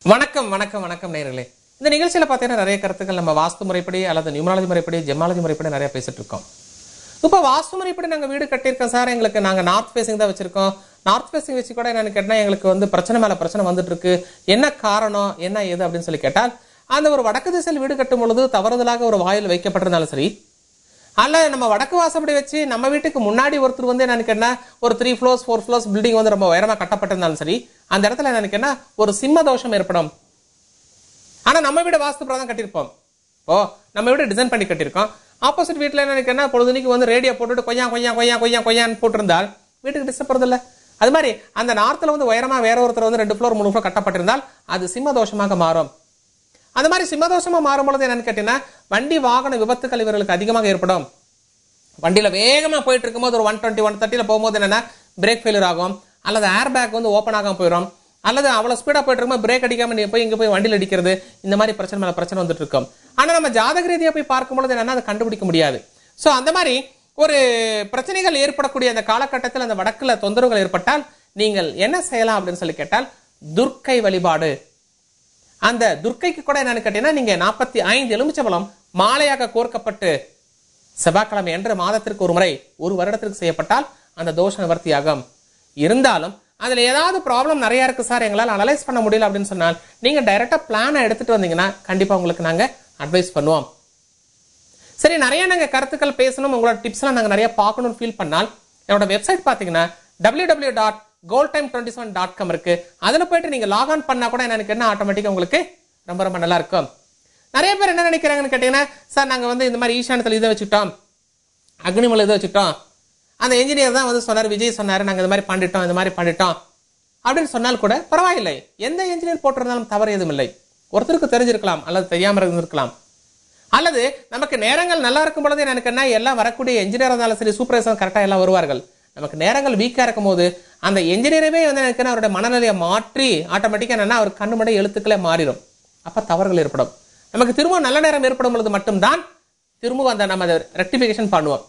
வணக்கம் வணக்கம் வணக்கம் நேயர்களே. இந்த நிகழ்ச்சியில பார்த்தீங்கன்னா நிறைய கருத்துக்கள் நம்ம வாஸ்து முறைப்படி அல்லது நியூமராலஜி முறைப்படி ஜெமாலஜி முறைப்படி நிறைய பேசிட்டு இருக்கோம். இப்போ வாஸ்து முறைப்படி நாங்கள் வீடு கட்டியிருக்கோம் சார், எங்களுக்கு நாங்கள் நார்த் ஃபேசிங் தான் வச்சிருக்கோம். நார்த் ஃபேசிங் வச்சு கூட என்னன்னு கேட்டால் எங்களுக்கு வந்து பிரச்சனை மேலே பிரச்சனை வந்துட்டு இருக்கு, என்ன காரணம் என்ன ஏது அப்படின்னு சொல்லி கேட்டால், அந்த ஒரு வடக்கு திசையில் வீடு கட்டும் பொழுது தவறுதலாக ஒரு வாயில் வைக்கப்பட்டிருந்தாலும் சரி, அல்ல நம்ம வடக்கு வாசப்படி வச்சு நம்ம வீட்டுக்கு முன்னாடி ஒருத்தர் வந்து என்னன்னு கேட்டா ஒரு 3 floors 4 floors பில்டிங் வந்து ரொம்ப உயரமா கட்டப்பட்டிருந்தாலும் சரி, அந்த இடத்துல என்னன்னு கேட்டா ஒரு சிம்ம தோஷம் ஏற்படும். ஆனா நம்ம வீடு வாஸ்து பிரகாரம் கட்டியிருப்போம். நம்ம வீடு டிசைன் பண்ணி கட்டியிருக்கோம். ஆப்போசிட் வீட்டுல என்னன்னு கேட்டா பொழுதுனிக்கு வந்து ரேடியோ போட்டுட்டு கொய்யான்னு போட்டிருந்தால் வீட்டுக்கு டிஸ்டர்ப் இல்லை. அது மாதிரி அந்த நார்த்ல வந்து உயரமா வேற ஒருத்தர் வந்து 2 floor 3 floor கட்டப்பட்டிருந்தால் அது சிம்ம தோஷமாக மாறும். அந்த மாதிரி சிம்மதோஷமா மாறும்பொழுது என்னன்னு கேட்டீங்கன்னா வண்டி வாகன விபத்துக்கள் இவர்களுக்கு அதிகமாக ஏற்படும். வண்டியில வேகமா போயிட்டு இருக்கும்போது ஒரு 120 130 போகும்போது என்னன்னா பிரேக் ஃபெயிலியர் ஆகும், அல்லது ஏர் பேக் வந்து ஓப்பன் ஆகாம போயிடும், அல்லது அவ்வளவு ஸ்பீடா போயிட்டு இருக்கும்போது பிரேக் அடிக்காம போய் இங்க போய் வண்டியில் அடிக்கிறது, இந்த மாதிரி பிரச்சனை மேல பிரச்சனை வந்துட்டு இருக்கும். ஆனா நம்ம ஜாதக ரீதியா போய் பார்க்கும்போது என்னன்னா அதை கண்டுபிடிக்க முடியாது. சோ அந்த மாதிரி ஒரு பிரச்சனைகள் ஏற்படக்கூடிய அந்த காலகட்டத்தில் அந்த வடக்குல தொந்தரவுகள் ஏற்பட்டால் நீங்கள் என்ன செய்யலாம் அப்படின்னு சொல்லி கேட்டால் துர்க்கை வழிபாடு. அந்த துர்க்கைக்கு கூட என்னன்னு கேட்டீங்கன்னா நீங்க 45 எலுமிச்சம்பழம் மாலையாக கோர்க்கப்பட்டு செவ்வாய்க்கிழமை என்ற மாதத்திற்கு ஒரு முறை ஒரு வருடத்திற்கு செய்யப்பட்டால் அந்த தோஷ நிவர்த்தியாகும். இருந்தாலும் அதுல ஏதாவது ப்ராப்ளம் நிறைய இருக்கு சார், எங்களால் அனலைஸ் பண்ண முடியல அப்படின்னு சொன்னால் நீங்க டைரக்டா பிளானை எடுத்துட்டு வந்தீங்கன்னா கண்டிப்பா உங்களுக்கு நாங்க அட்வைஸ் பண்ணுவோம். சரி, நிறைய நாங்க கருத்துக்கள் பேசணும், உங்களோட டிப்ஸ் எல்லாம் நாங்க நிறைய பார்க்கணும்னு ஃபீல் பண்ணால் என்னோட வெப்சைட் பாத்தீங்கன்னா www.goldtime27.com இருக்கு. அதுல போயிட்டு நீங்க லாக் ஆன் பண்ணா கூட எனக்கு என்ன ஆட்டோமேட்டிக்கா உங்களுக்கு ரொம்ப ரொம்ப நல்லா இருக்கும். நிறைய பேர் என்ன நினைக்கிறாங்கன்னு கேட்டீங்கன்னா, சார் நாங்க வந்து இந்த மாதிரி ஈசானத்துல இதை வச்சுட்டோம், அக்னிமலை இதை வச்சுட்டோம், அந்த என்ஜினியர் தான் வந்து சொன்னார், விஜய் சொன்னாரு நாங்க இந்த மாதிரி பண்ணிட்டோம் அப்படின்னு சொன்னால் கூட பரவாயில்லை. எந்த என்ஜினியர் போட்டிருந்தாலும் தவறு எதுவும் இல்லை. ஒருத்தருக்கு தெரிஞ்சிருக்கலாம் அல்லது தெரியாம இருந்திருக்கலாம், அல்லது நமக்கு நேரங்கள் நல்லா இருக்கும் பொழுது எனக்கு என்ன எல்லாம் வரக்கூடிய என்ஜினியர் இருந்தாலும் சரி சூப்பர்வைசர் கரெக்டா எல்லாம் வருவார்கள். நமக்கு நேரங்கள் வீக்கா இருக்கும் போது அந்த என்ஜினியரவே வந்து எனக்கு அவருடைய மனநிலையை மாற்றி ஆட்டோமேட்டிக்கா என்னன்னா அவர் கண்ணு மடை எழுத்துக்களே மாறிடும். அப்ப தவறுகள் ஏற்படும். நமக்கு திரும்ப நல்ல நேரம் ஏற்படும் பொழுது மட்டும்தான் திரும்ப அந்த நம்ம ரெக்டிபிகேஷன் பண்ணுவோம்.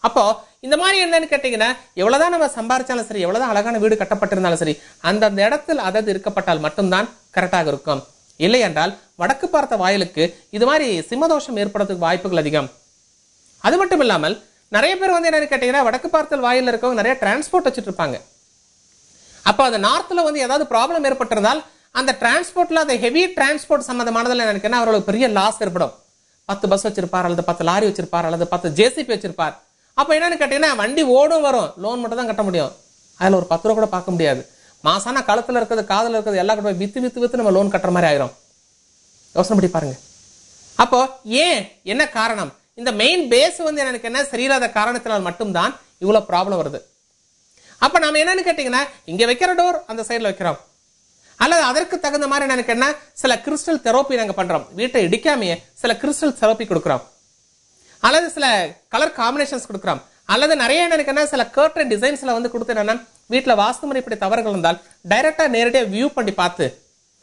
அப்போ இந்த மாதிரி என்னன்னு கேட்டீங்கன்னா எவ்வளவுதான் நம்ம சம்பாதிச்சாலும் சரி, எவ்வளவுதான் அழகான வீடு கட்டப்பட்டிருந்தாலும் சரி, அந்த இடத்தில் அதாவது இருக்கப்பட்டால் மட்டும்தான் கரெக்டாக இருக்கும். இல்லை என்றால் வடக்கு பார்த்த வாயிலுக்கு இது மாதிரி சிம்மதோஷம் ஏற்படுறதுக்கு வாய்ப்புகள் அதிகம். அது மட்டும் இல்லாமல் நிறைய பேர் வந்து என்னன்னு கேட்டீங்கன்னா வடக்கு பார்த்தல் வாயில இருக்கவங்க நிறைய டிரான்ஸ்போர்ட் வச்சுட்டு இருப்பாங்க. அப்போ அந்த நார்த்ல வந்து ஏதாவது ப்ராப்ளம் ஏற்பட்டிருந்தால் அந்த டிரான்ஸ்போர்ட்ல அந்த ஹெவி டிரான்ஸ்போர்ட் சம்பந்தமானதுல எனக்கு அவர்களுக்கு பெரிய லாஸ் ஏற்படும். 10 பஸ் வச்சிருப்பார், அல்லது 10 லாரி வச்சிருப்பார், அல்லது 10 ஜேசிபி வச்சிருப்பார். அப்போ என்னன்னு கேட்டீங்கன்னா வண்டி ஓடும் வரும், லோன் மட்டும் தான் கட்ட முடியும். அதுல ஒரு 10 ரூபா கூட பார்க்க முடியாது. மாசான கழுத்துல இருக்கிறது காதல இருக்கிறது எல்லாம் கூட வித்து நம்ம லோன் கட்டுற மாதிரி ஆயிரும். யோசனை பண்ணி பாருங்க. அப்போ ஏன் என்ன காரணம்? இந்த மெயின் பேஸ் வந்து எனக்கு என்ன சரியில்லாத காரணத்தினால் மட்டும்தான் இவ்வளவு ப்ராப்ளம் வருது. அப்ப நாம என்னன்னு கேட்டீங்கன்னா இங்க வைக்கிற டோர் அந்த சைட்ல வைக்கிறோம், அல்லது அதற்கு தகுந்த மாதிரி எனக்கு என்ன சில கிறிஸ்டல் தெரப்பி நாங்க பண்றோம். வீட்டை இடிக்காமையே சில கிறிஸ்டல் தெரப்பி கொடுக்கிறோம், அல்லது சில கலர் காம்பினேஷன்ஸ் கொடுக்கிறோம், அல்லது நிறைய எனக்கு என்ன சில கர்டன் டிசைன்ஸ்ல வந்து கொடுத்து என்னன்னா வீட்டுல வாஸ்து முறைப்படி தவறுகள் இருந்தால் டைரக்டா நேரடியா வியூ பண்ணி பார்த்து,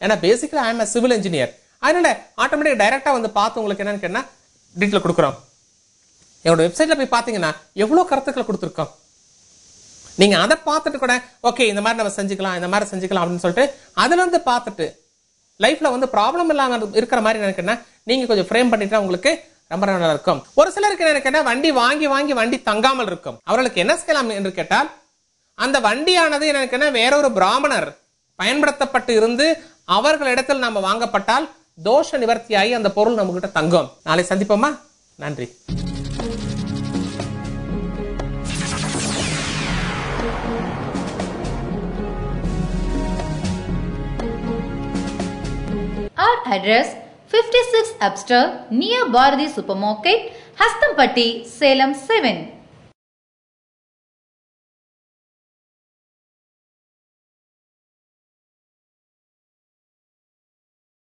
ஏன்னா basically I am civil engineer, அதனால ஆட்டோமேட்டிக் டைரக்டா வந்து பார்த்து உங்களுக்கு என்னன்னு கேட்டா டீட்டெயில் கொடுக்குறோம். என்னோட வெப்சைட்ல போய் பாத்தீங்கன்னா எவ்வளவு கருத்துக்களை கொடுத்துருக்கோம். நீங்க அதை பார்த்துட்டு கூட ஓகே இந்த மாதிரி நம்ம செஞ்சுக்கலாம் அப்படின்னு சொல்லிட்டு அதுல இருந்து பார்த்துட்டு லைஃப்ல வந்து ப்ராப்ளம் இல்லாம இருக்கிற மாதிரி நினைக்கிறேன்னா நீங்க கொஞ்சம் ஃப்ரேம் பண்ணிட்டா உங்களுக்கு ரொம்ப நல்லா இருக்கும். ஒரு சிலருக்கு நினைக்கிறேன் வண்டி வாங்கி வண்டி தங்காமல் இருக்கும். அவர்களுக்கு என்ன செய்யலாம் என்று கேட்டால் அந்த வண்டியானது எனக்கு வேற ஒரு பிராமணர் பயன்படுத்தப்பட்டு இருந்து அவர்களிடத்தில் நம்ம வாங்கப்பட்டால் தோஷ நிவர்த்தியாகி அந்த பொருள் நம்ம கிட்ட தங்கும். நாளை சந்திப்போமா? நன்றி. Our address 56 Upster near Bharati Supermarket, Hastampatti, Salem 7.